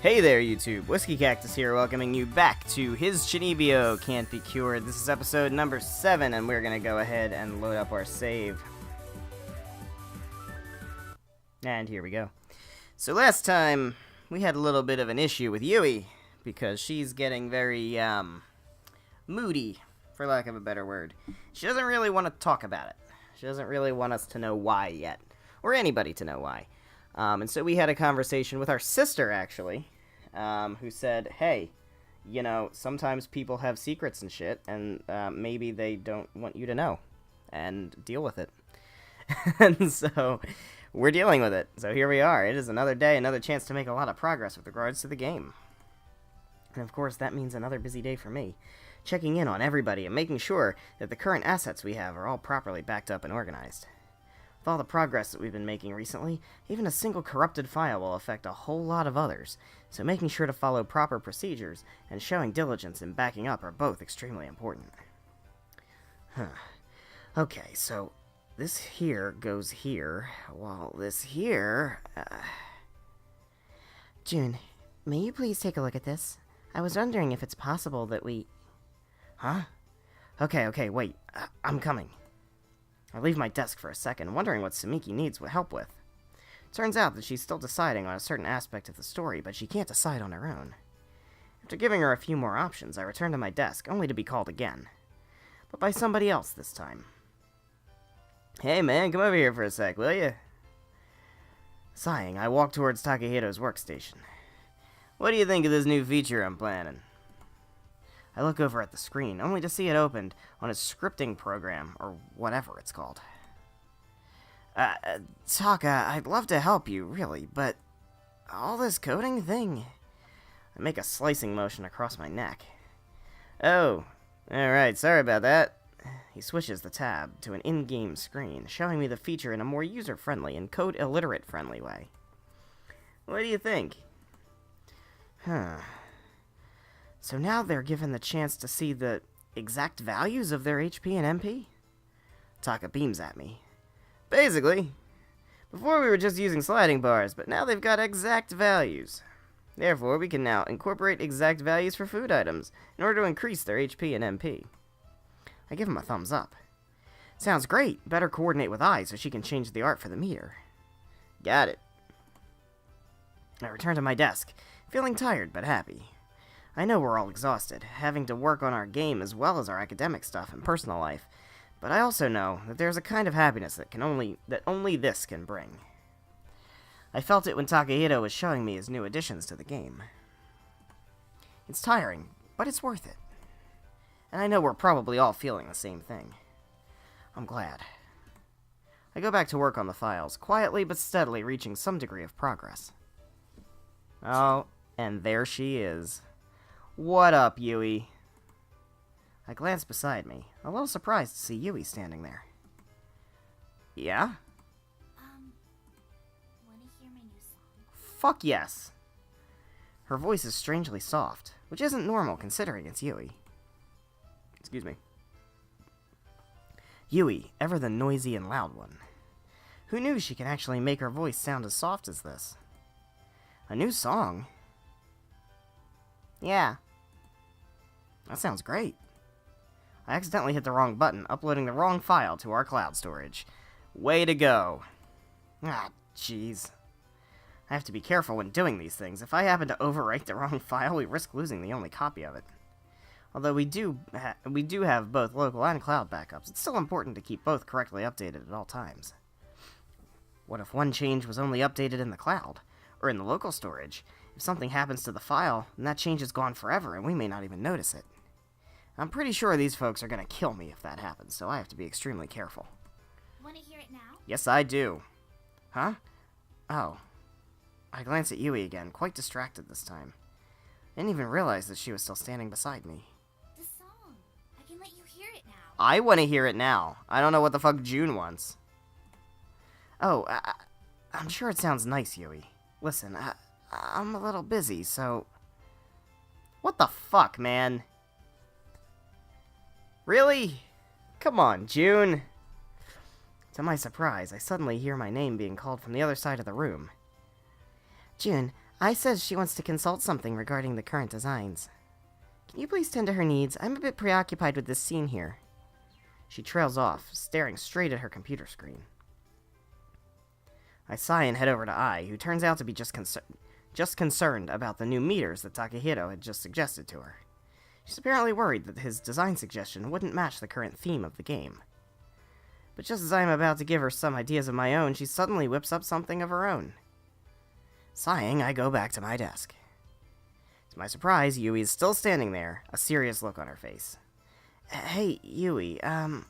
Hey there, YouTube. WhiskeyCactus here, welcoming you back to his Chuunibyou Can't Be Cured. This is episode number 7, and we're going to go ahead and load up our save. And here we go. So last time, we had a little bit of an issue with Yui, because she's getting very, moody, for lack of a better word. She doesn't really want to talk about it. She doesn't really want us to know why yet, or anybody to know why. And so we had a conversation with our sister, actually, who said, hey, you know, sometimes people have secrets and shit, and maybe they don't want you to know, and deal with it. And so, we're dealing with it. So here we are. It is another day, another chance to make a lot of progress with regards to the game. And of course, that means another busy day for me, checking in on everybody and making sure that the current assets we have are all properly backed up and organized. With all the progress that we've been making recently, even a single corrupted file will affect a whole lot of others, so making sure to follow proper procedures and showing diligence in backing up are both extremely important. Okay, so this here goes here, while this here... June, may you please take a look at this? I was wondering if it's possible that we... Huh? Okay, wait, I'm coming. I leave my desk for a second, wondering what Samiki needs help with. Turns out that she's still deciding on a certain aspect of the story, but she can't decide on her own. After giving her a few more options, I return to my desk, only to be called again. But by somebody else this time. Hey man, come over here for a sec, will ya? Sighing, I walk towards Takehiro's workstation. What do you think of this new feature I'm planning? I look over at the screen, only to see it opened on its scripting program, or whatever it's called. Taka, I'd love to help you, really, but all this coding thing... I make a slicing motion across my neck. Oh, alright, sorry about that. He switches the tab to an in-game screen, showing me the feature in a more user-friendly and code-illiterate-friendly way. What do you think? So now they're given the chance to see the exact values of their HP and MP? Taka beams at me. Basically. Before we were just using sliding bars, but now they've got exact values. Therefore, we can now incorporate exact values for food items in order to increase their HP and MP. I give him a thumbs up. Sounds great. Better coordinate with Ai so she can change the art for the meter. Got it. I return to my desk, feeling tired but happy. I know we're all exhausted, having to work on our game as well as our academic stuff and personal life, but I also know that there's a kind of happiness that only this can bring. I felt it when Takehiro was showing me his new additions to the game. It's tiring, but it's worth it. And I know we're probably all feeling the same thing. I'm glad. I go back to work on the files, quietly but steadily reaching some degree of progress. Oh, and there she is. What up, Yui? I glance beside me, a little surprised to see Yui standing there. Yeah? Wanna hear my new song? Fuck yes! Her voice is strangely soft, which isn't normal considering it's Yui. Excuse me. Yui, ever the noisy and loud one. Who knew she could actually make her voice sound as soft as this? A new song? Yeah. That sounds great. I accidentally hit the wrong button, uploading the wrong file to our cloud storage. Way to go. Ah, jeez. I have to be careful when doing these things. If I happen to overwrite the wrong file, we risk losing the only copy of it. Although we do have both local and cloud backups, it's still important to keep both correctly updated at all times. What if one change was only updated in the cloud, or in the local storage? If something happens to the file, then that change is gone forever, and we may not even notice it. I'm pretty sure these folks are gonna kill me if that happens, so I have to be extremely careful. Wanna hear it now? Yes, I do. Huh? Oh. I glance at Yui again, quite distracted this time. I didn't even realize that she was still standing beside me. The song. I can let you hear it now. I want to hear it now. I don't know what the fuck June wants. Oh, I'm sure it sounds nice, Yui. Listen, I'm a little busy, so... What the fuck, man? Really? Come on, June. To my surprise, I suddenly hear my name being called from the other side of the room. June, Ai says she wants to consult something regarding the current designs. Can you please tend to her needs? I'm a bit preoccupied with this scene here. She trails off, staring straight at her computer screen. I sigh and head over to Ai, who turns out to be just concerned about the new meters that Takahito had just suggested to her. She's apparently worried that his design suggestion wouldn't match the current theme of the game. But just as I am about to give her some ideas of my own, she suddenly whips up something of her own. Sighing, I go back to my desk. To my surprise, Yui is still standing there, a serious look on her face. Hey, Yui, Wanna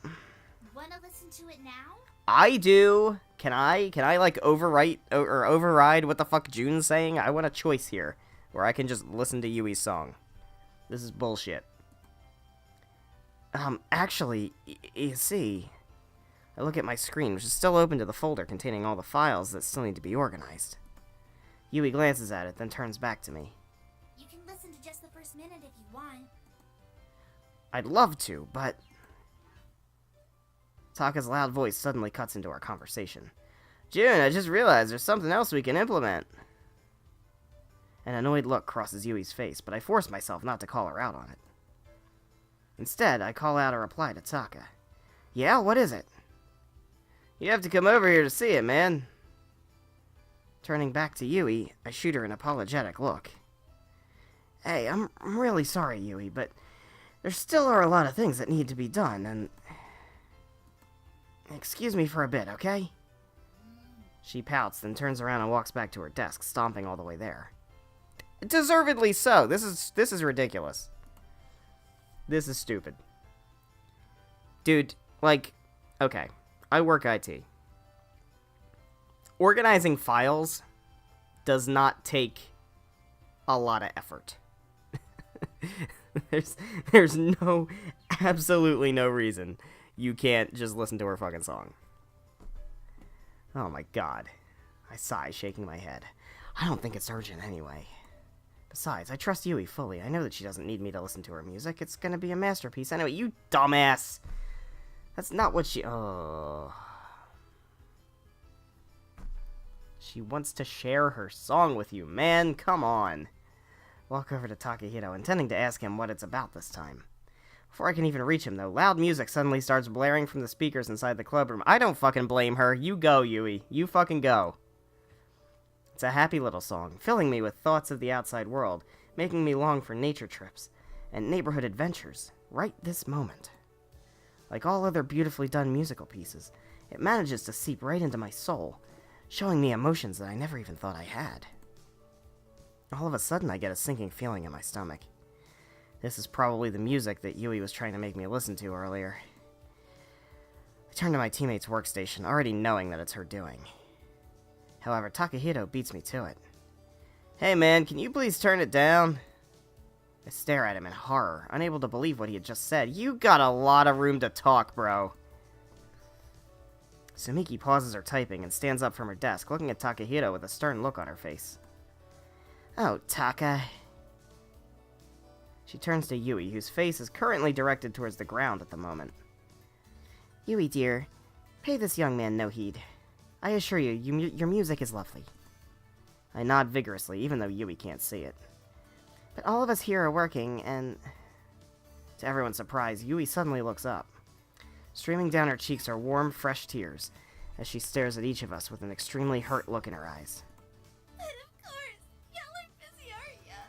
listen to it now? I do! Can I, like, override what the fuck June's saying? I want a choice here, where I can just listen to Yui's song. This is bullshit. Actually, you see... I look at my screen, which is still open to the folder containing all the files that still need to be organized. Yui glances at it, then turns back to me. You can listen to just the first minute if you want. I'd love to, but... Taka's loud voice suddenly cuts into our conversation. June, I just realized there's something else we can implement. An annoyed look crosses Yui's face, but I force myself not to call her out on it. Instead, I call out a reply to Taka. Yeah, what is it? You have to come over here to see it, man. Turning back to Yui, I shoot her an apologetic look. Hey, I'm really sorry, Yui, but there still are a lot of things that need to be done, and... Excuse me for a bit, okay? She pouts, then turns around and walks back to her desk, stomping all the way there. Deservedly so. This is ridiculous. This is stupid. Dude, like, okay. I work IT. Organizing files does not take a lot of effort. There's absolutely no reason you can't just listen to her fucking song. Oh my god. I sigh, shaking my head. I don't think it's urgent anyway. Besides, I trust Yui fully. I know that she doesn't need me to listen to her music. It's gonna be a masterpiece anyway. You dumbass! That's not what she... Oh. She wants to share her song with you, man. Come on. Walk over to Takahito, intending to ask him what it's about this time. Before I can even reach him, though, loud music suddenly starts blaring from the speakers inside the club room. I don't fucking blame her. You go, Yui. You fucking go. It's a happy little song, filling me with thoughts of the outside world, making me long for nature trips and neighborhood adventures right this moment. Like all other beautifully done musical pieces, it manages to seep right into my soul, showing me emotions that I never even thought I had. All of a sudden, I get a sinking feeling in my stomach. This is probably the music that Yui was trying to make me listen to earlier. I turn to my teammate's workstation, already knowing that it's her doing. However, Takahito beats me to it. Hey man, can you please turn it down? I stare at him in horror, unable to believe what he had just said. You got a lot of room to talk, bro. Sumiki pauses her typing and stands up from her desk, looking at Takahito with a stern look on her face. Oh, Taka. She turns to Yui, whose face is currently directed towards the ground at the moment. Yui, dear, pay this young man no heed. I assure you, your music is lovely. I nod vigorously, even though Yui can't see it. But all of us here are working, and... To everyone's surprise, Yui suddenly looks up. Streaming down her cheeks are warm, fresh tears, as she stares at each of us with an extremely hurt look in her eyes. And of course, y'all are busy, aren't ya?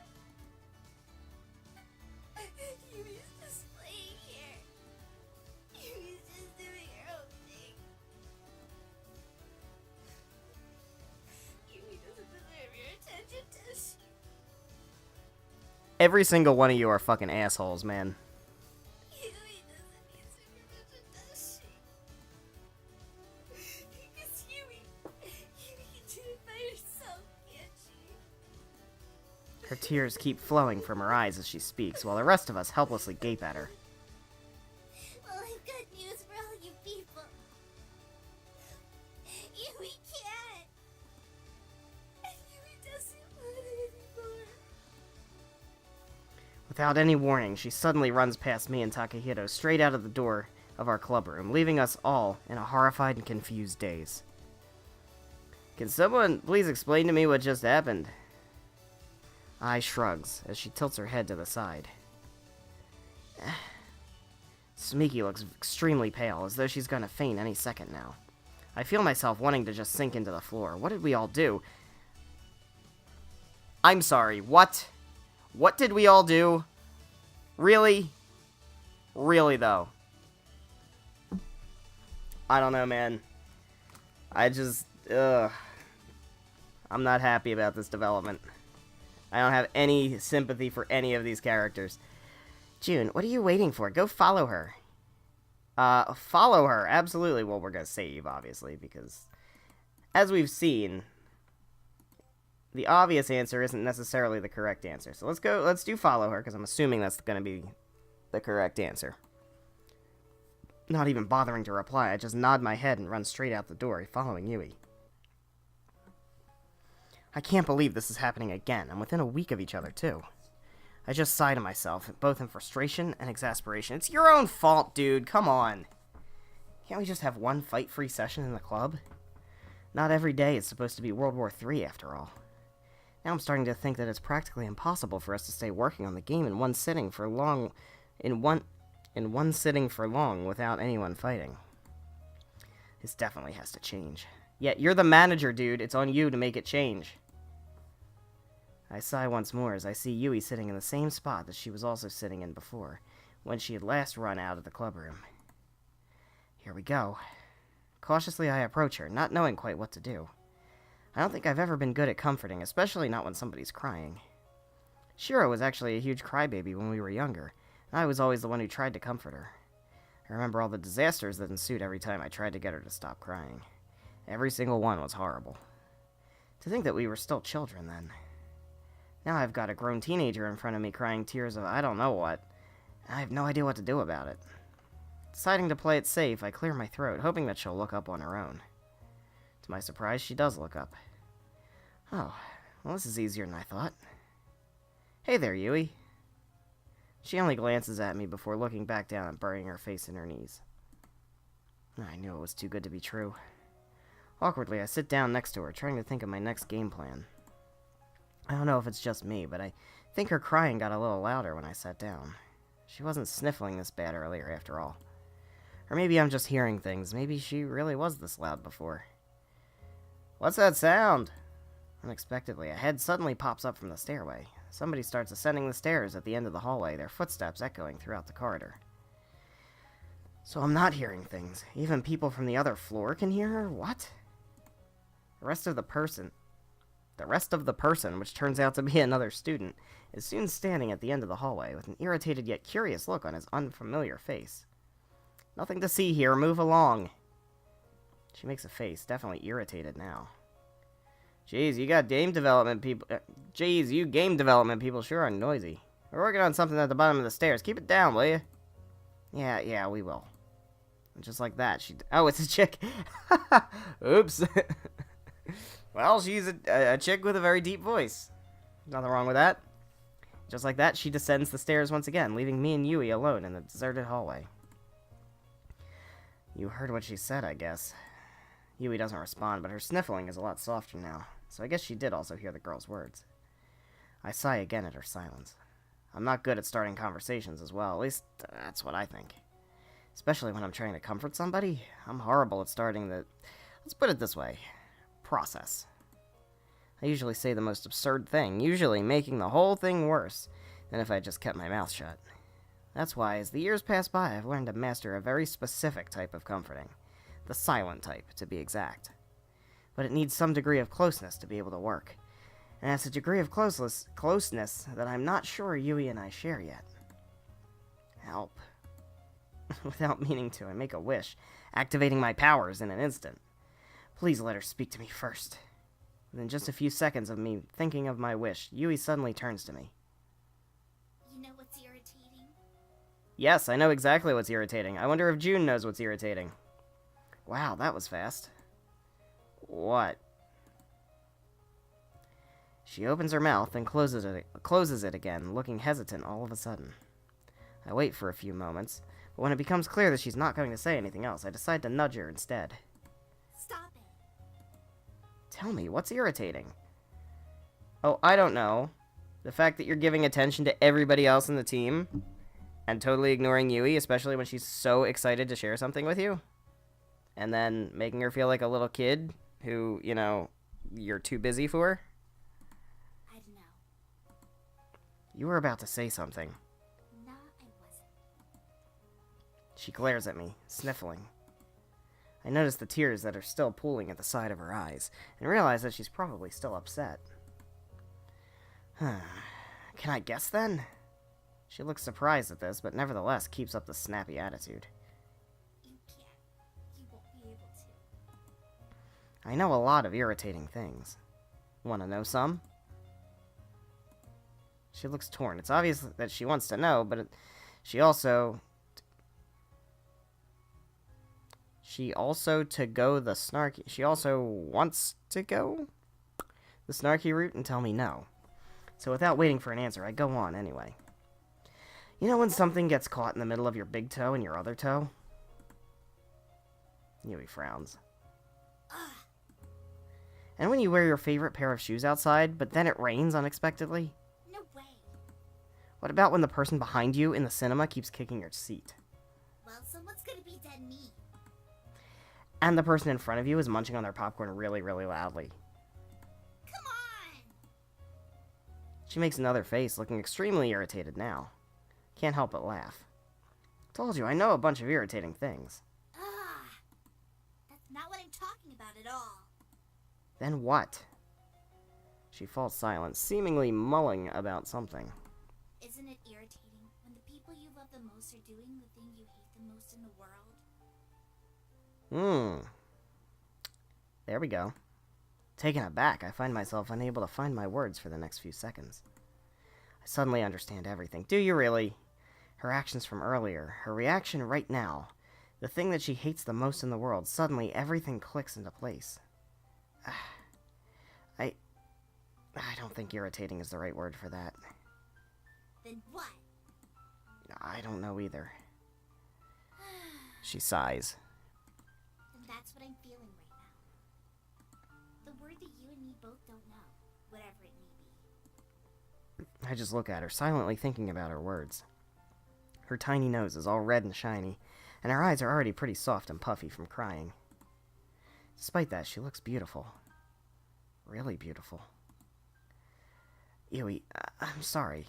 Yumi's just playing here. Yumi's just doing her own thing. Yumi doesn't deserve your attention, does she? Every single one of you are fucking assholes, man. Yumi doesn't need supervision, does she? Because Yumi can do it by herself, can't she? Her tears keep flowing from her eyes as she speaks, while the rest of us helplessly gape at her. Well, I've got news for all you people. Yumi can't. And Yumi doesn't want it anymore. Without any warning, she suddenly runs past me and Takahito straight out of the door of our club room, leaving us all in a horrified and confused daze. Can someone please explain to me what just happened? Ai shrugs as she tilts her head to the side. Sumiki looks extremely pale, as though she's gonna faint any second now. I feel myself wanting to just sink into the floor. What did we all do? I'm sorry, what? What did we all do? Really? Really, though? I don't know, man. I just, I'm not happy about this development. I don't have any sympathy for any of these characters. June, what are you waiting for? Go follow her. Follow her, absolutely. Well, we're gonna save, obviously, because, as we've seen, the obvious answer isn't necessarily the correct answer. So let's do follow her, because I'm assuming that's gonna be the correct answer. Not even bothering to reply, I just nod my head and run straight out the door, following Yui. I can't believe this is happening again, and within a week of each other, too. I just sigh to myself, both in frustration and exasperation. It's your own fault, dude, come on. Can't we just have one fight-free session in the club? Not every day is supposed to be World War III, after all. Now I'm starting to think that it's practically impossible for us to stay working on the game in one sitting for long... in one sitting for long without anyone fighting. This definitely has to change. Yet, you're the manager, dude. It's on you to make it change. I sigh once more as I see Yui sitting in the same spot that she was also sitting in before, when she had last run out of the clubroom. Here we go. Cautiously I approach her, not knowing quite what to do. I don't think I've ever been good at comforting, especially not when somebody's crying. Shiro was actually a huge crybaby when we were younger, and I was always the one who tried to comfort her. I remember all the disasters that ensued every time I tried to get her to stop crying. Every single one was horrible. To think that we were still children then. Now I've got a grown teenager in front of me crying tears of I don't know what, and I have no idea what to do about it. Deciding to play it safe, I clear my throat, hoping that she'll look up on her own. To my surprise, she does look up. Oh, well, this is easier than I thought. Hey there, Yui. She only glances at me before looking back down and burying her face in her knees. I knew it was too good to be true. Awkwardly, I sit down next to her, trying to think of my next game plan. I don't know if it's just me, but I think her crying got a little louder when I sat down. She wasn't sniffling this bad earlier, after all. Or maybe I'm just hearing things. Maybe she really was this loud before. What's that sound? Unexpectedly, a head suddenly pops up from the stairway. Somebody starts ascending the stairs at the end of the hallway, their footsteps echoing throughout the corridor. So I'm not hearing things. Even people from the other floor can hear her? What? The rest of the person, which turns out to be another student, is soon standing at the end of the hallway with an irritated yet curious look on his unfamiliar face. Nothing to see here, move along. She makes a face, definitely irritated now. Jeez, you game development people sure are noisy. We're working on something at the bottom of the stairs. Keep it down, will you? Yeah, we will. And just like that, oh, it's a chick. Oops. Well, she's a chick with a very deep voice. Nothing wrong with that. Just like that, she descends the stairs once again, leaving me and Yui alone in the deserted hallway. You heard what she said, I guess. Yui doesn't respond, but her sniffling is a lot softer now, so I guess she did also hear the girl's words. I sigh again at her silence. I'm not good at starting conversations as well, at least that's what I think. Especially when I'm trying to comfort somebody, I'm horrible at starting the, let's put it this way, process. I usually say the most absurd thing, usually making the whole thing worse than if I just kept my mouth shut. That's why, as the years pass by, I've learned to master a very specific type of comforting. The silent type, to be exact. But it needs some degree of closeness to be able to work. And it's a degree of closeness that I'm not sure Yui and I share yet. Help. Without meaning to, I make a wish, activating my powers in an instant. Please let her speak to me first. Within just a few seconds of me thinking of my wish, Yui suddenly turns to me. You know what's irritating? Yes, I know exactly what's irritating. I wonder if June knows what's irritating. Wow, that was fast. What? She opens her mouth and closes it again, looking hesitant all of a sudden. I wait for a few moments, but when it becomes clear that she's not going to say anything else, I decide to nudge her instead. Stop it. Tell me, what's irritating? Oh, I don't know. The fact that you're giving attention to everybody else in the team and totally ignoring Yui, especially when she's so excited to share something with you. And then making her feel like a little kid who, you know, you're too busy for. I don't know. You were about to say something. No, I wasn't. She glares at me, sniffling. I notice the tears that are still pooling at the side of her eyes, and realize that she's probably still upset. Can I guess then? She looks surprised at this, but nevertheless keeps up the snappy attitude. You can't. You won't be able to. I know a lot of irritating things. Want to know some? She looks torn. It's obvious that she wants to know, but she also to go the snarky. She also wants to go the snarky route and tell me no. So without waiting for an answer, I go on anyway. You know when something gets caught in the middle of your big toe and your other toe? Yui frowns. And when you wear your favorite pair of shoes outside, but then it rains unexpectedly? No way. What about when the person behind you in the cinema keeps kicking your seat? Well, someone's gonna be dead meat. And the person in front of you is munching on their popcorn really, really loudly. Come on! She makes another face, looking extremely irritated now. Can't help but laugh. Told you, I know a bunch of irritating things. That's not what I'm talking about at all. Then what? She falls silent, seemingly mulling about something. Isn't it irritating when the people you love the most are doing the thing you hate the most in the world? There we go. Taken aback, I find myself unable to find my words for the next few seconds. I suddenly understand everything. Do you really? Her actions from earlier, her reaction right now, the thing that she hates the most in the world, suddenly everything clicks into place. I don't think irritating is the right word for that. Then what? I don't know either. She sighs. And that's what I'm feeling right now. The word that you and me both don't know, whatever it may be. I just look at her, silently thinking about her words. Her tiny nose is all red and shiny, and her eyes are already pretty soft and puffy from crying. Despite that, she looks beautiful. Really beautiful. Yui, I'm sorry.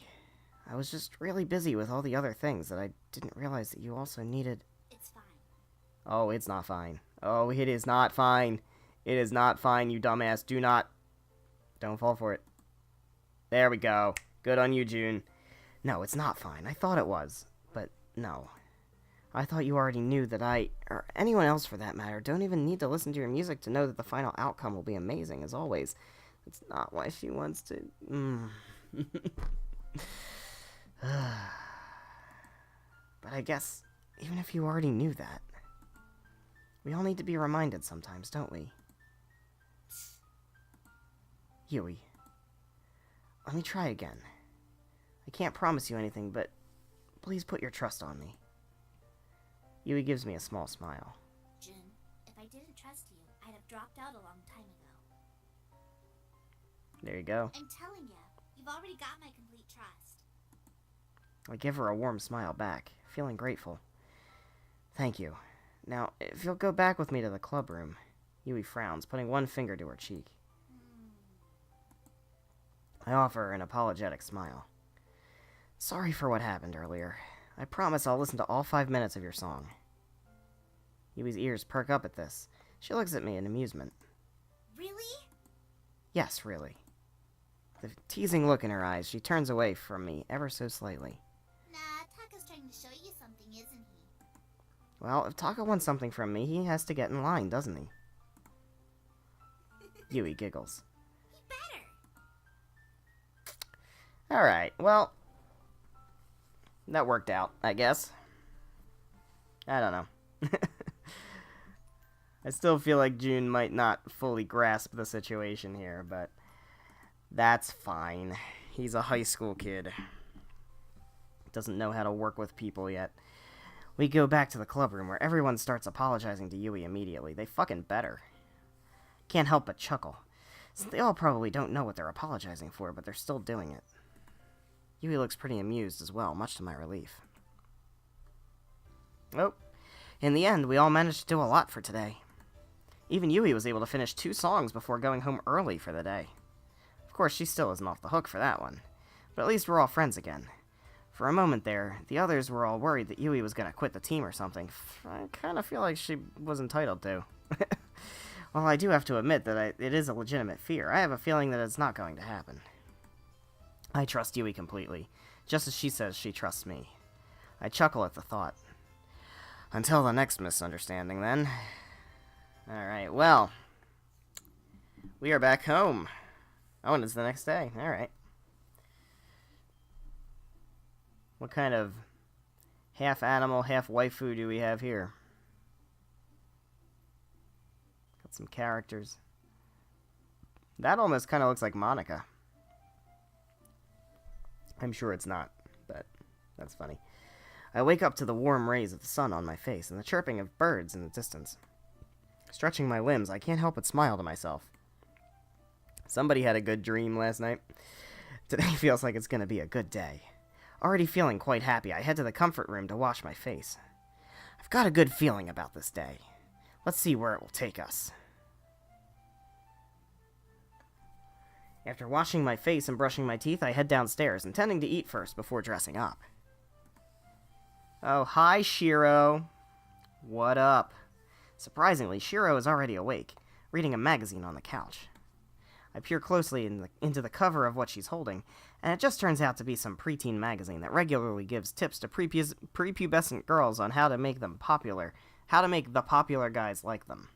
I was just really busy with all the other things that I didn't realize that you also needed... It's fine. Oh, it's not fine. Oh, it is not fine. It is not fine, you dumbass. Don't fall for it. There we go. Good on you, June. No, it's not fine. I thought it was. But no. I thought you already knew that I, or anyone else for that matter, don't even need to listen to your music to know that the final outcome will be amazing, as always. That's not why she wants to... But I guess, even if you already knew that, we all need to be reminded sometimes, don't we? Yui, let me try again. I can't promise you anything, but please put your trust on me. Yui gives me a small smile. Jun, if I didn't trust you, I'd have dropped out a long time ago. There you go. I'm telling you, you've already got my complete trust. I give her a warm smile back, feeling grateful. Thank you. Now, if you'll go back with me to the club room. Yui frowns, putting one finger to her cheek. I offer her an apologetic smile. Sorry for what happened earlier. I promise I'll listen to all 5 minutes of your song. Yui's ears perk up at this. She looks at me in amusement. Really? Yes, really. The teasing look in her eyes, she turns away from me ever so slightly. Nah, Taka's trying to show you something, isn't he? Well, if Taka wants something from me, he has to get in line, doesn't he? Yui giggles. He better. Alright, well... that worked out, I guess. I don't know. I still feel like June might not fully grasp the situation here, but that's fine. He's a high school kid. Doesn't know how to work with people yet. We go back to the club room where everyone starts apologizing to Yui immediately. They fucking better. Can't help but chuckle. So they all probably don't know what they're apologizing for, but they're still doing it. Yui looks pretty amused as well, much to my relief. Oh, in the end, we all managed to do a lot for today. Even Yui was able to finish 2 songs before going home early for the day. Of course, she still isn't off the hook for that one, but at least we're all friends again. For a moment there, the others were all worried that Yui was going to quit the team or something. I kind of feel like she was entitled to. Well, I do have to admit that it is a legitimate fear. I have a feeling that it's not going to happen. I trust Yui completely, just as she says she trusts me. I chuckle at the thought. Until the next misunderstanding, then. Alright, well. We are back home. Oh, and it's the next day. Alright. What kind of half animal, half waifu do we have here? Got some characters. That almost kind of looks like Monica. I'm sure it's not, but that's funny. I wake up to the warm rays of the sun on my face and the chirping of birds in the distance. Stretching my limbs, I can't help but smile to myself. Somebody had a good dream last night. Today feels like it's going to be a good day. Already feeling quite happy, I head to the comfort room to wash my face. I've got a good feeling about this day. Let's see where it will take us. After washing my face and brushing my teeth, I head downstairs, intending to eat first before dressing up. Oh, hi, Shiro. What up? Surprisingly, Shiro is already awake, reading a magazine on the couch. I peer closely into the cover of what she's holding, and it just turns out to be some preteen magazine that regularly gives tips to prepubescent girls on how to make them popular, how to make the popular guys like them.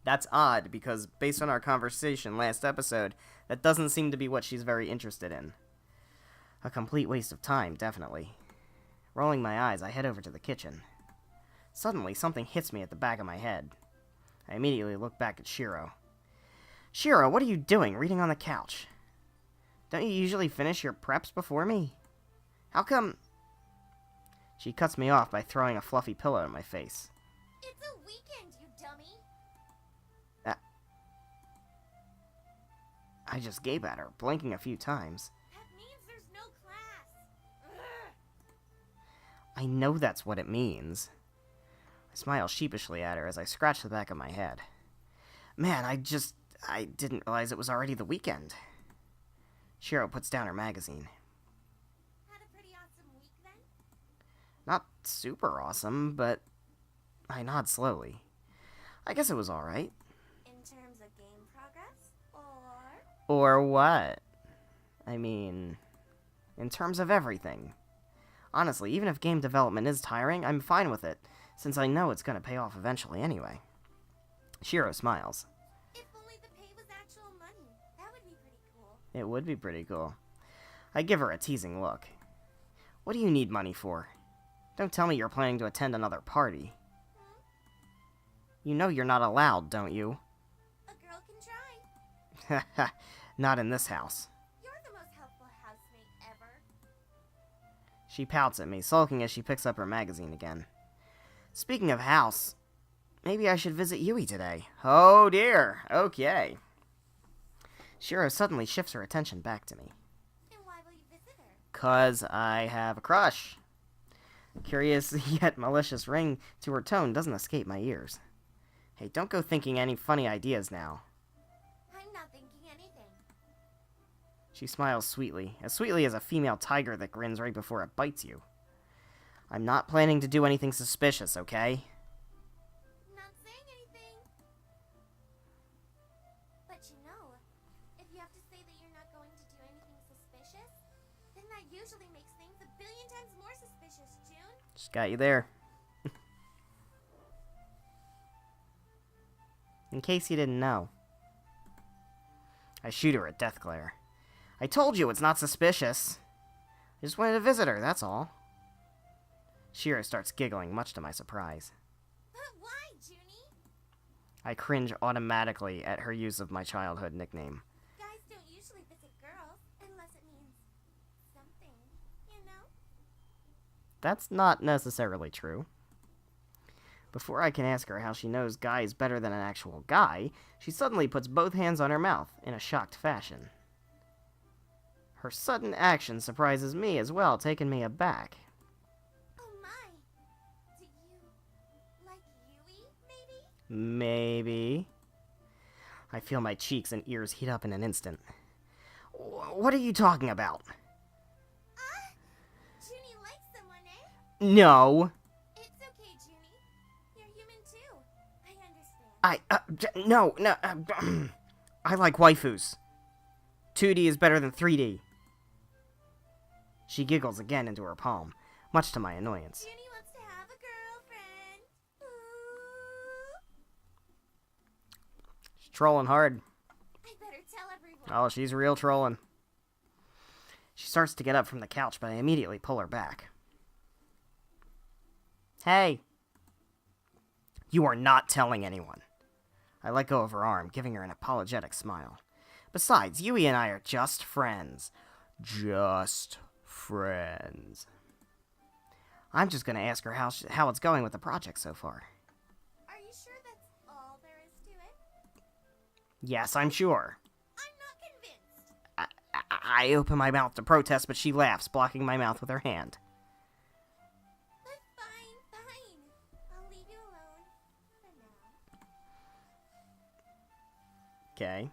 That's odd, because based on our conversation last episode, that doesn't seem to be what she's very interested in. A complete waste of time, definitely. Rolling my eyes, I head over to the kitchen. Suddenly, something hits me at the back of my head. I immediately look back at Shiro. Shiro, what are you doing, reading on the couch? Don't you usually finish your preps before me? How come... She cuts me off by throwing a fluffy pillow in my face. It's a weekend, you dummy! I just gape at her, blinking a few times. That means there's no class! Ugh. I know that's what it means. I smile sheepishly at her as I scratch the back of my head. Man, I didn't realize it was already the weekend. Shiro puts down her magazine. Had a pretty awesome week, then? Not super awesome, but I nod slowly. I guess it was alright. In terms of game progress? Or... Or what? I mean, in terms of everything. Honestly, even if game development is tiring, I'm fine with it, since I know it's going to pay off eventually anyway. Shiro smiles. If only the pay was actual money. That would be pretty cool. It would be pretty cool. I give her a teasing look. What do you need money for? Don't tell me you're planning to attend another party. You know you're not allowed, don't you? A girl can try. Not in this house. You're the most helpful housemate ever. She pouts at me, sulking as she picks up her magazine again. Speaking of house, maybe I should visit Yui today. Oh dear, okay. Shiro suddenly shifts her attention back to me. And why will you visit her? 'Cause I have a crush. Curious yet malicious ring to her tone doesn't escape my ears. Hey, don't go thinking any funny ideas now. I'm not thinking anything. She smiles sweetly as a female tiger that grins right before it bites you. I'm not planning to do anything suspicious, okay? Not saying anything. But you know, if you have to say that you're not going to do anything suspicious, then that usually makes things a billion times more suspicious, June. Just got you there. In case you didn't know. I shoot her a death glare. I told you it's not suspicious. I just wanted to visit her, that's all. Shiro starts giggling, much to my surprise. But why, Junie? I cringe automatically at her use of my childhood nickname. Guys don't usually visit girls unless it means something, you know? That's not necessarily true. Before I can ask her how she knows guys better than an actual guy, she suddenly puts both hands on her mouth in a shocked fashion. Her sudden action surprises me as well, taking me aback. Oh my. Do you like Yui, maybe? Maybe. I feel my cheeks and ears heat up in an instant. What are you talking about? Junie likes someone, eh? No. It's okay, Junie. You're human too. I understand. No. I like waifus. 2D is better than 3D. She giggles again into her palm, much to my annoyance. Junie wants to have a girlfriend. Ooh. She's trolling hard. I better tell everyone. Oh, she's real trolling. She starts to get up from the couch, but I immediately pull her back. Hey! You are not telling anyone. I let go of her arm, giving her an apologetic smile. Besides, Yui and I are just friends. Just friends. I'm just gonna ask her how it's going with the project so far. Are you sure that's all there is to it? Yes, I'm sure. I'm not convinced. I open my mouth to protest, but she laughs, blocking my mouth with her hand. But fine. I'll leave you alone for now. Okay.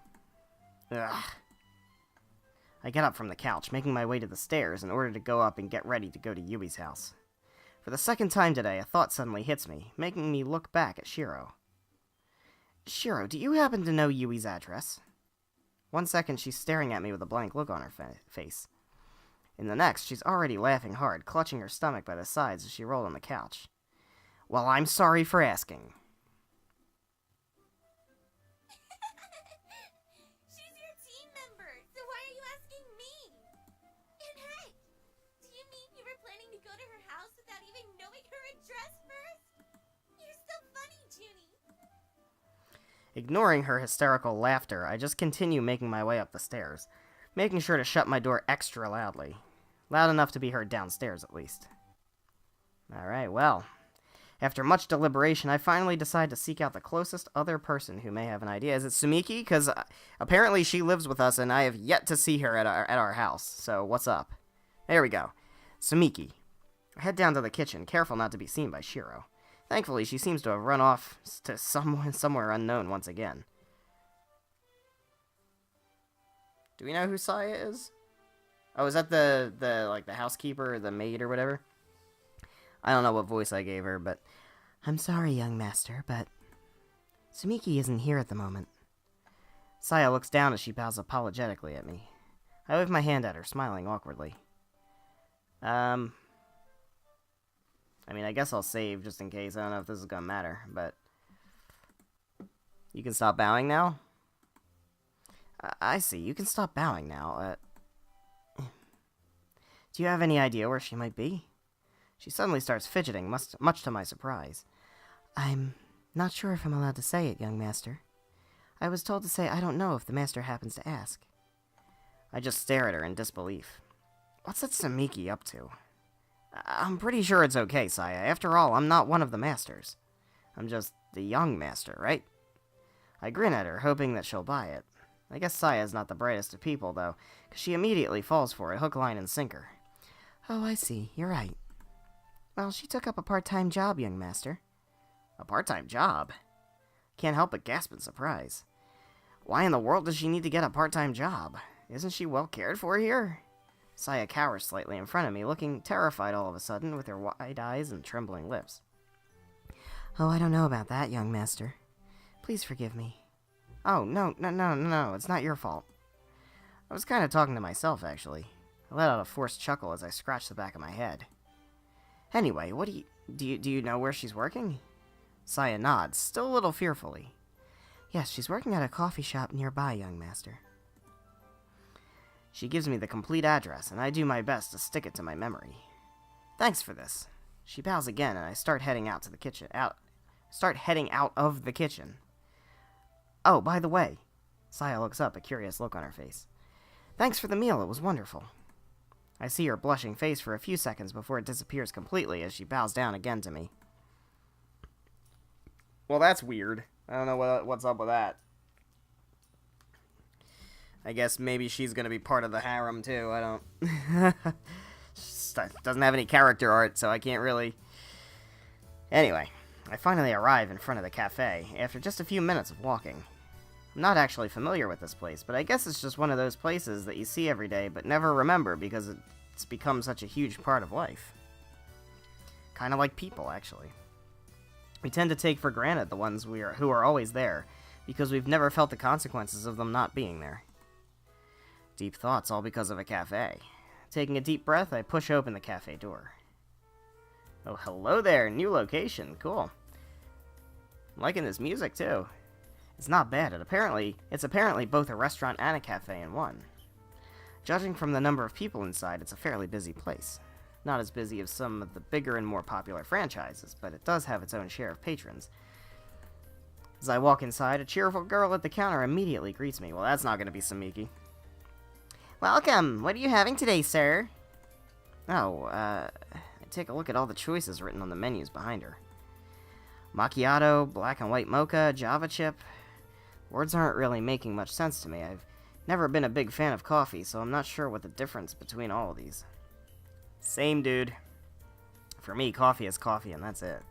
Ugh. I get up from the couch, making my way to the stairs in order to go up and get ready to go to Yui's house. For the second time today, a thought suddenly hits me, making me look back at Shiro. Shiro, do you happen to know Yui's address? 1 second, she's staring at me with a blank look on her face. In the next, she's already laughing hard, clutching her stomach by the sides as she rolled on the couch. Well, I'm sorry for asking. She's your team member, so why are you asking me? And hey, do you mean you were planning to go to her house without even knowing her address first? You're so funny, Junie. Ignoring her hysterical laughter, I just continue making my way up the stairs, making sure to shut my door extra loudly. Loud enough to be heard downstairs, at least. Alright, well. After much deliberation, I finally decide to seek out the closest other person who may have an idea. Is it Sumiki? Because apparently she lives with us, and I have yet to see her at our house. So, what's up? There we go. Sumiki. I head down to the kitchen, careful not to be seen by Shiro. Thankfully, she seems to have run off to somewhere unknown once again. Do we know who Saya is? Oh, is that the housekeeper or the maid or whatever? I don't know what voice I gave her, but... I'm sorry, young master, but... Sumiki isn't here at the moment. Saya looks down as she bows apologetically at me. I wave my hand at her, smiling awkwardly. I mean, I guess I'll save just in case. I don't know if this is gonna matter, but... You can stop bowing now? I see. You can stop bowing now. Do you have any idea where she might be? She suddenly starts fidgeting, much to my surprise. I'm not sure if I'm allowed to say it, young master. I was told to say I don't know if the master happens to ask. I just stare at her in disbelief. What's that Sumiki up to? I'm pretty sure it's okay, Saya. After all, I'm not one of the masters. I'm just the young master, right? I grin at her, hoping that she'll buy it. I guess Saya's not the brightest of people, though, because she immediately falls for it, hook, line, and sinker. Oh, I see. You're right. Well, she took up a part-time job, young master. A part-time job? Can't help but gasp in surprise. Why in the world does she need to get a part-time job? Isn't she well cared for here? Saya cowers slightly in front of me, looking terrified all of a sudden, with her wide eyes and trembling lips. Oh, I don't know about that, young master. Please forgive me. Oh, no, it's not your fault. I was kind of talking to myself, actually. I let out a forced chuckle as I scratched the back of my head. Anyway, what do you know where she's working? Saya nods, still a little fearfully. Yes, she's working at a coffee shop nearby, young master. She gives me the complete address, and I do my best to stick it to my memory. Thanks for this. She bows again, and I start heading out of the kitchen. Oh, by the way, Saya looks up, a curious look on her face. Thanks for the meal, it was wonderful. I see her blushing face for a few seconds before it disappears completely as she bows down again to me. Well, that's weird. I don't know what's up with that. I guess maybe she's gonna be part of the harem, too. I don't... She doesn't have any character art, so I can't really... Anyway, I finally arrive in front of the cafe, after just a few minutes of walking. I'm not actually familiar with this place, but I guess it's just one of those places that you see every day, but never remember because it's become such a huge part of life. Kind of like people, actually. We tend to take for granted the ones who are always there, because we've never felt the consequences of them not being there. Deep thoughts, all because of a cafe. Taking a deep breath, I push open the cafe door. Oh, hello there, new location, cool. I'm liking this music, too. It's not bad, it's apparently both a restaurant and a cafe in one. Judging from the number of people inside, it's a fairly busy place. Not as busy as some of the bigger and more popular franchises, but it does have its own share of patrons. As I walk inside, a cheerful girl at the counter immediately greets me. Well, that's not going to be Samiki. Welcome! What are you having today, sir? Oh, I take a look at all the choices written on the menus behind her. Macchiato, black and white mocha, Java chip. Words aren't really making much sense to me. I've never been a big fan of coffee, so I'm not sure what the difference between all of these. Same, dude. For me, coffee is coffee, and that's it.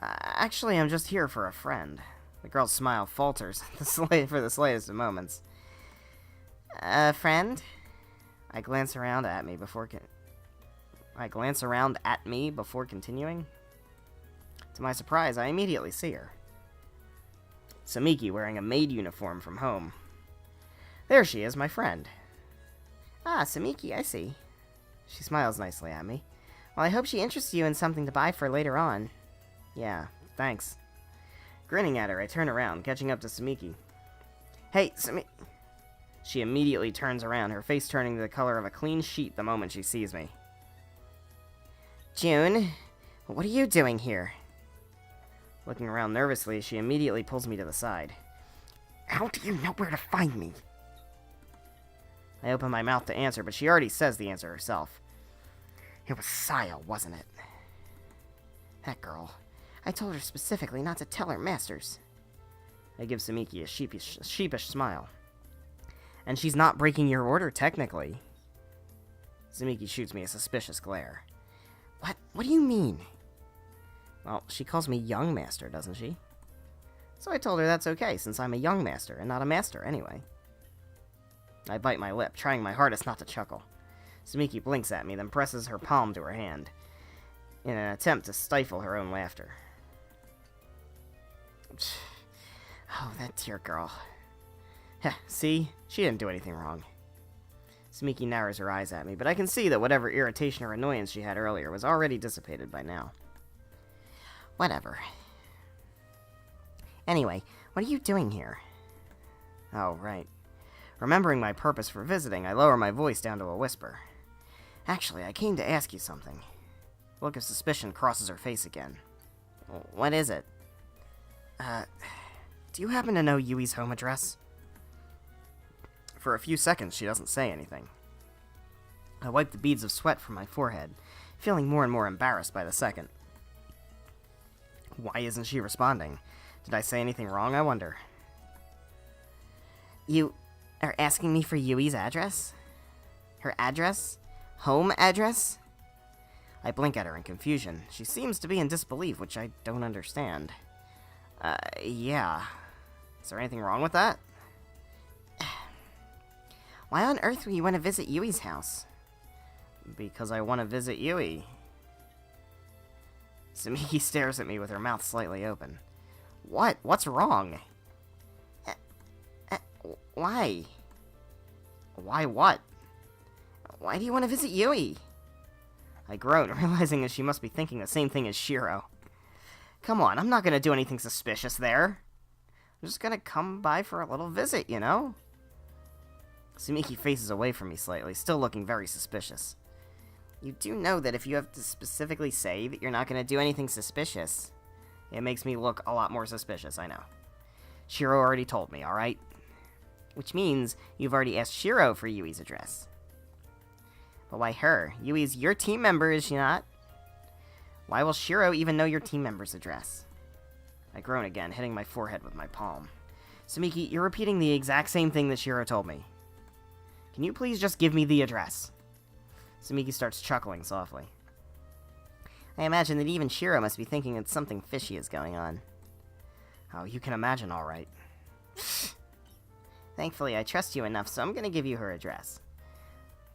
Actually, I'm just here for a friend. The girl's smile falters for the slightest of moments. A friend? I glance around at me before continuing. To my surprise, I immediately see her. Samiki wearing a maid uniform from home. There she is, my friend. Ah, Samiki, I see. She smiles nicely at me. Well, I hope she interests you in something to buy for later on. Yeah, thanks. Grinning at her, I turn around, catching up to Samiki. Hey, Samiki... She immediately turns around, her face turning the color of a clean sheet the moment she sees me. June, what are you doing here? Looking around nervously, she immediately pulls me to the side. How do you know where to find me? I open my mouth to answer, but she already says the answer herself. It was Saya, wasn't it? That girl. I told her specifically not to tell her masters. I give Samiki a sheepish smile. And she's not breaking your order, technically. Samiki shoots me a suspicious glare. What do you mean? Well, she calls me young master, doesn't she? So I told her that's okay, since I'm a young master, and not a master anyway. I bite my lip, trying my hardest not to chuckle. Samiki blinks at me, then presses her palm to her hand, in an attempt to stifle her own laughter. Oh, that dear girl. See? She didn't do anything wrong. Samiki narrows her eyes at me, but I can see that whatever irritation or annoyance she had earlier was already dissipated by now. Whatever. Anyway, what are you doing here? Oh, right. Remembering my purpose for visiting, I lower my voice down to a whisper. Actually, I came to ask you something. A look of suspicion crosses her face again. What is it? Do you happen to know Yui's home address? For a few seconds, she doesn't say anything. I wipe the beads of sweat from my forehead, feeling more and more embarrassed by the second. Why isn't she responding? Did I say anything wrong, I wonder? You are asking me for Yui's address? Her address? Home address? I blink at her in confusion. She seems to be in disbelief, which I don't understand. Yeah. Is there anything wrong with that? Why on earth would you want to visit Yui's house? Because I want to visit Yui. Samiki stares at me with her mouth slightly open. What? What's wrong? Why? Why what? Why do you want to visit Yui? I groan, realizing that she must be thinking the same thing as Shiro. Come on, I'm not gonna do anything suspicious there. I'm just gonna come by for a little visit, you know? Samiki faces away from me slightly, still looking very suspicious. You do know that if you have to specifically say that you're not going to do anything suspicious. It makes me look a lot more suspicious, I know. Shiro already told me, alright? Which means you've already asked Shiro for Yui's address. But why her? Yui's your team member, is she not? Why will Shiro even know your team member's address? I groan again, hitting my forehead with my palm. Samiki, you're repeating the exact same thing that Shiro told me. Can you please just give me the address? Sumiki starts chuckling softly. I imagine that even Shiro must be thinking that something fishy is going on. Oh, you can imagine, all right. Thankfully, I trust you enough, so I'm gonna give you her address.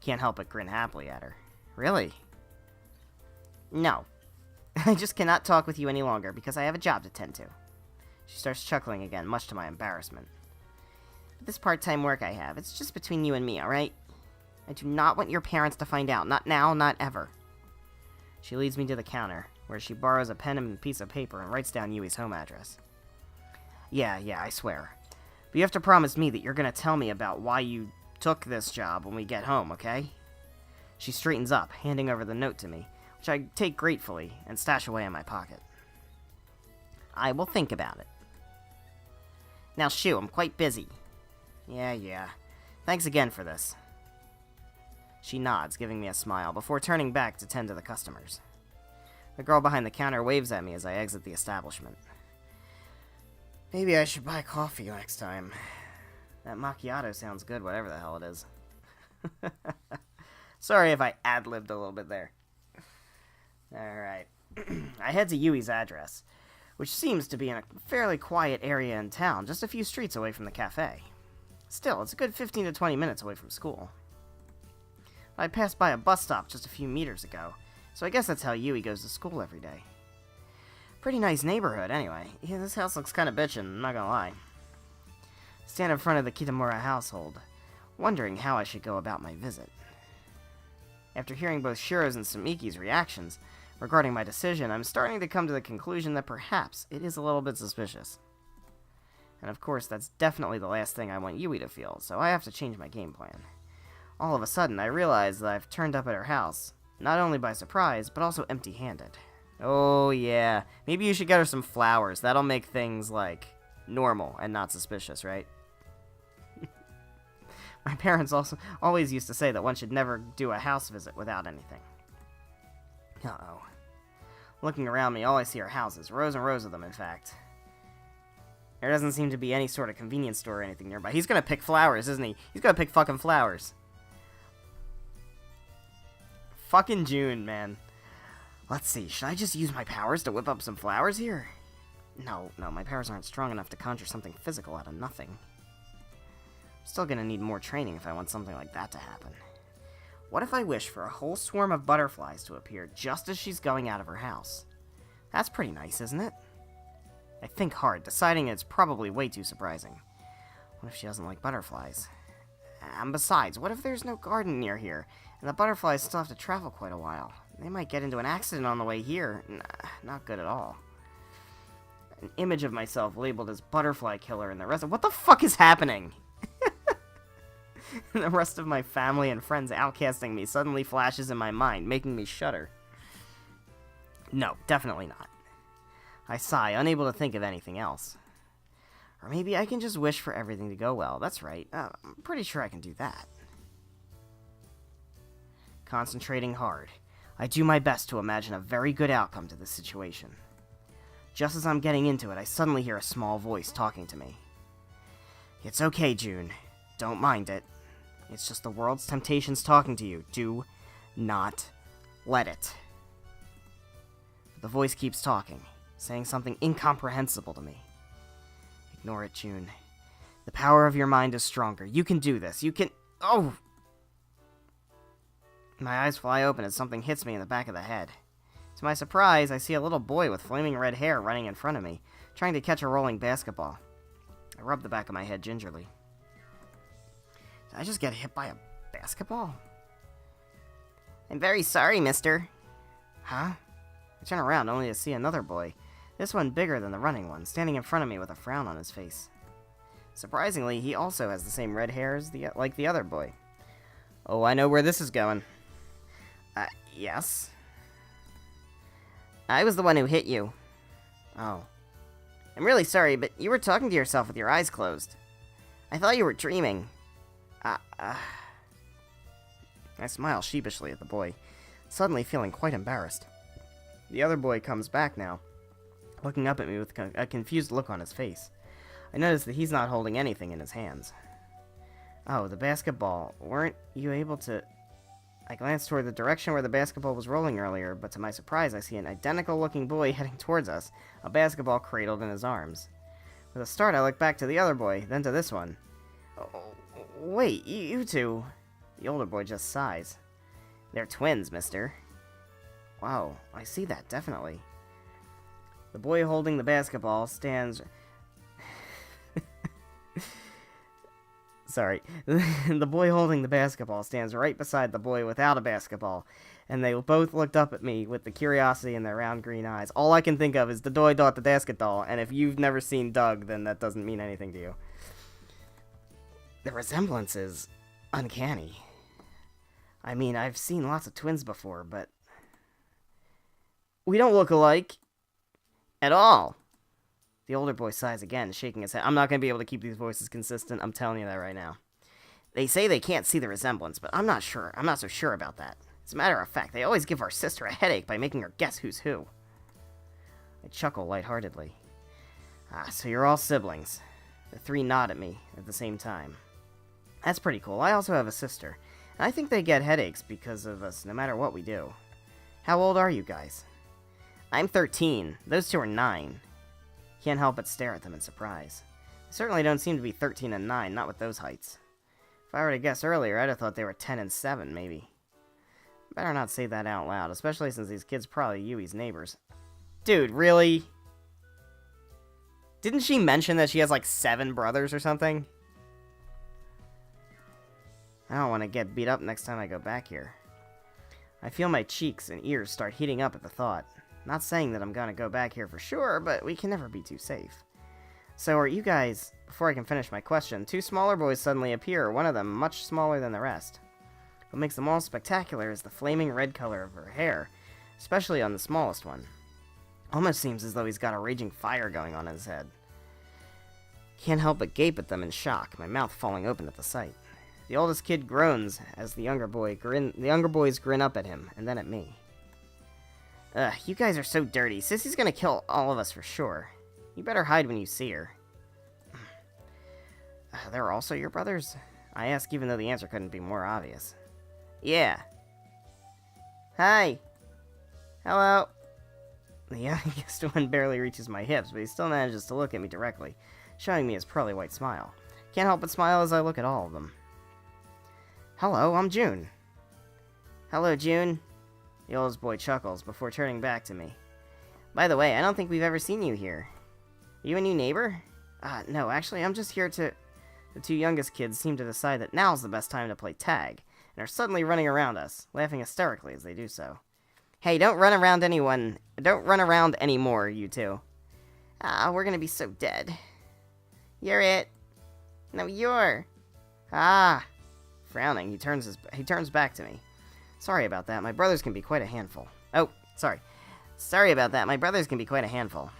Can't help but grin happily at her. Really? No. I just cannot talk with you any longer because I have a job to tend to. She starts chuckling again, much to my embarrassment. This part-time work I have, it's just between you and me, alright? I do not want your parents to find out. Not now, not ever. She leads me to the counter, where she borrows a pen and a piece of paper and writes down Yui's home address. Yeah, I swear. But you have to promise me that you're gonna tell me about why you took this job when we get home, okay? She straightens up, handing over the note to me, which I take gratefully and stash away in my pocket. I will think about it. Now, shoo, I'm quite busy. Yeah. Thanks again for this. She nods, giving me a smile, before turning back to tend to the customers. The girl behind the counter waves at me as I exit the establishment. Maybe I should buy coffee next time. That macchiato sounds good, whatever the hell it is. Sorry if I ad-libbed a little bit there. Alright. I head to Yui's address, which seems to be in a fairly quiet area in town, just a few streets away from the cafe. Still, it's a good 15 to 20 minutes away from school. I passed by a bus stop just a few meters ago, so I guess that's how Yui goes to school every day. Pretty nice neighborhood, anyway. Yeah, this house looks kinda bitchin', I'm not gonna lie. Stand in front of the Kitamura household, wondering how I should go about my visit. After hearing both Shiro's and Sumiki's reactions regarding my decision, I'm starting to come to the conclusion that perhaps it is a little bit suspicious. And of course, that's definitely the last thing I want Yui to feel, so I have to change my game plan. All of a sudden, I realize that I've turned up at her house, not only by surprise, but also empty-handed. Oh yeah, maybe you should get her some flowers. That'll make things, like, normal and not suspicious, right? My parents always used to say that one should never do a house visit without anything. Uh-oh. Looking around me, all I see are houses. Rows and rows of them, in fact. There doesn't seem to be any sort of convenience store or anything nearby. He's gonna pick flowers, isn't he? He's gonna pick fucking flowers. Fucking June, man. Let's see, should I just use my powers to whip up some flowers here? No, my powers aren't strong enough to conjure something physical out of nothing. I'm still gonna need more training if I want something like that to happen. What if I wish for a whole swarm of butterflies to appear just as she's going out of her house? That's pretty nice, isn't it? I think hard, deciding it's probably way too surprising. What if she doesn't like butterflies? And besides, what if there's no garden near here, and the butterflies still have to travel quite a while? They might get into an accident on the way here. Nah, not good at all. An image of myself labeled as butterfly killer and the rest of— what the fuck is happening? And the rest of my family and friends outcasting me suddenly flashes in my mind, making me shudder. No, definitely not. I sigh, unable to think of anything else. Or maybe I can just wish for everything to go well. That's right. I'm pretty sure I can do that. Concentrating hard, I do my best to imagine a very good outcome to this situation. Just as I'm getting into it, I suddenly hear a small voice talking to me. It's okay, June. Don't mind it. It's just the world's temptations talking to you. Do not let it. The voice keeps talking, saying something incomprehensible to me. Ignore it, June. The power of your mind is stronger. You can do this. You can— oh! My eyes fly open as something hits me in the back of the head. To my surprise, I see a little boy with flaming red hair running in front of me, trying to catch a rolling basketball. I rub the back of my head gingerly. Did I just get hit by a basketball? I'm very sorry, mister. Huh? I turn around only to see another boy, this one bigger than the running one, standing in front of me with a frown on his face. Surprisingly, he also has the same red hair as like the other boy. Oh, I know where this is going. Yes? I was the one who hit you. Oh. I'm really sorry, but you were talking to yourself with your eyes closed. I thought you were dreaming. I smile sheepishly at the boy, suddenly feeling quite embarrassed. The other boy comes back now, looking up at me with a confused look on his face. I notice that he's not holding anything in his hands. Oh, the basketball. Weren't you able to... I glanced toward the direction where the basketball was rolling earlier, but to my surprise, I see an identical-looking boy heading towards us, a basketball cradled in his arms. With a start, I looked back to the other boy, then to this one. Oh, wait, you two... The older boy just sighs. They're twins, mister. Wow, I see that, definitely. The boy holding the basketball stands... Sorry. The boy holding the basketball stands right beside the boy without a basketball, and they both looked up at me with the curiosity in their round green eyes. All I can think of is the doy dot the basketball, and if you've never seen Doug, then that doesn't mean anything to you. The resemblance is uncanny. I mean, I've seen lots of twins before, but... We don't look alike. At all. The older boy sighs again, shaking his head. I'm not going to be able to keep these voices consistent. I'm telling you that right now. They say they can't see the resemblance, but I'm not sure. I'm not so sure about that. As a matter of fact, they always give our sister a headache by making her guess who's who. I chuckle lightheartedly. Ah, so you're all siblings. The three nod at me at the same time. That's pretty cool. I also have a sister. And I think they get headaches because of us, no matter what we do. How old are you guys? I'm 13. Those two are 9. Can't help but stare at them in surprise. They certainly don't seem to be 13 and 9, not with those heights. If I were to guess earlier, I'd have thought they were 10 and 7, maybe. Better not say that out loud, especially since these kids probably Yui's neighbors. Dude, really? Didn't she mention that she has like 7 brothers or something? I don't want to get beat up next time I go back here. I feel my cheeks and ears start heating up at the thought. Not saying that I'm gonna go back here for sure, but we can never be too safe. So are you guys... Before I can finish my question, 2 smaller boys suddenly appear, one of them much smaller than the rest. What makes them all spectacular is the flaming red color of her hair, especially on the smallest one. Almost seems as though he's got a raging fire going on in his head. Can't help but gape at them in shock, my mouth falling open at the sight. The oldest kid groans as the younger boys grin up at him, and then at me. Ugh, you guys are so dirty. Sissy's gonna kill all of us for sure. You better hide when you see her. They're also your brothers? I ask even though the answer couldn't be more obvious. Yeah. Hi. Hello. The youngest one barely reaches my hips, but he still manages to look at me directly, showing me his pearly white smile. Can't help but smile as I look at all of them. Hello, I'm June. Hello, June. The oldest boy chuckles before turning back to me. By the way, I don't think we've ever seen you here. Are you a new neighbor? No, actually, I'm just here to... The 2 youngest kids seem to decide that now's the best time to play tag, and are suddenly running around us, laughing hysterically as they do so. Hey, don't run around anymore, you two. We're gonna be so dead. You're it. No, you're. Frowning, he turns back to me. Sorry about that, my brothers can be quite a handful. Oh, sorry. Sorry about that, my brothers can be quite a handful.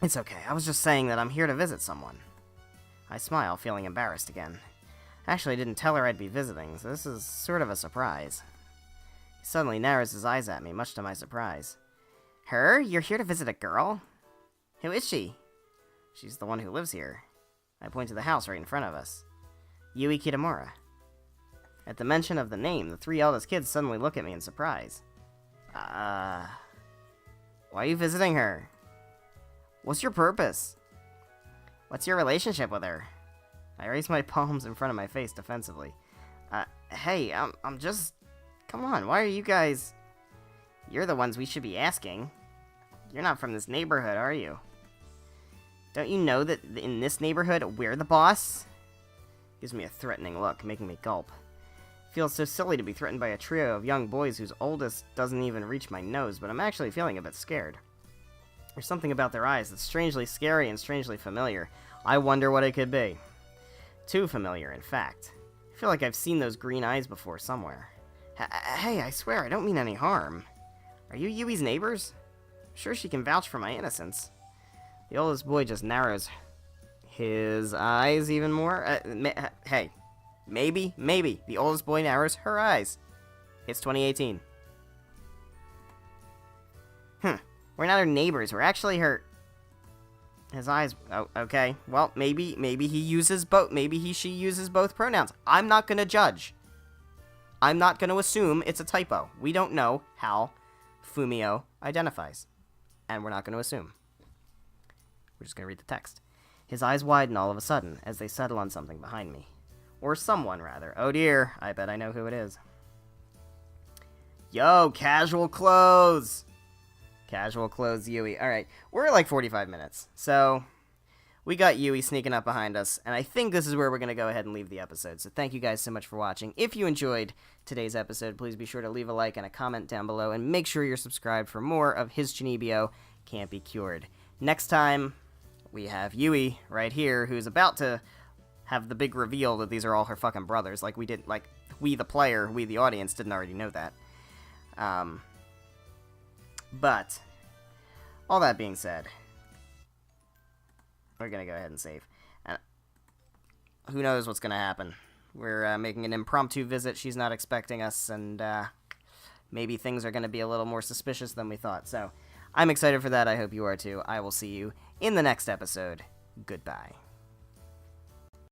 It's okay, I was just saying that I'm here to visit someone. I smile, feeling embarrassed again. I actually didn't tell her I'd be visiting, so this is sort of a surprise. He suddenly narrows his eyes at me, much to my surprise. Her? You're here to visit a girl? Who is she? She's the one who lives here. I point to the house right in front of us. Yui Kitamura. At the mention of the name, the 3 eldest kids suddenly look at me in surprise. Why are you visiting her? What's your purpose? What's your relationship with her? I raise my palms in front of my face defensively. Hey, I'm just... Come on, why are you guys... You're the ones we should be asking. You're not from this neighborhood, are you? Don't you know that in this neighborhood, we're the boss? Gives me a threatening look, making me gulp. Feels so silly to be threatened by a trio of young boys whose oldest doesn't even reach my nose, but I'm actually feeling a bit scared. There's something about their eyes that's strangely scary and strangely familiar. I wonder what it could be. Too familiar, in fact. I feel like I've seen those green eyes before somewhere. Hey, I swear, I don't mean any harm. Are you Yui's neighbors? I'm sure she can vouch for my innocence. The oldest boy just narrows his eyes even more. Hey, maybe, the oldest boy narrows her eyes. It's 2018. We're not her neighbors, we're actually her... His eyes. Oh, okay. Well, maybe he uses both. Maybe she uses both pronouns. I'm not gonna judge. I'm not gonna assume it's a typo. We don't know how Fumio identifies, and we're not gonna assume. We're just gonna read the text. His eyes widen all of a sudden as they settle on something behind me, or someone rather. Oh dear! I bet I know who it is. Yo, casual clothes. Casual clothes, Yui. Alright, we're at like 45 minutes. So, we got Yui sneaking up behind us, and I think this is where we're going to go ahead and leave the episode. So thank you guys so much for watching. If you enjoyed today's episode, please be sure to leave a like and a comment down below, and make sure you're subscribed for more of his Chuunibyou Can't Be Cured. Next time, we have Yui right here, who's about to have the big reveal that these are all her fucking brothers. Like we the player, we the audience, didn't already know that. But, all that being said, we're going to go ahead and save. And who knows what's going to happen. We're making an impromptu visit. She's not expecting us, and maybe things are going to be a little more suspicious than we thought. So, I'm excited for that. I hope you are too. I will see you in the next episode. Goodbye.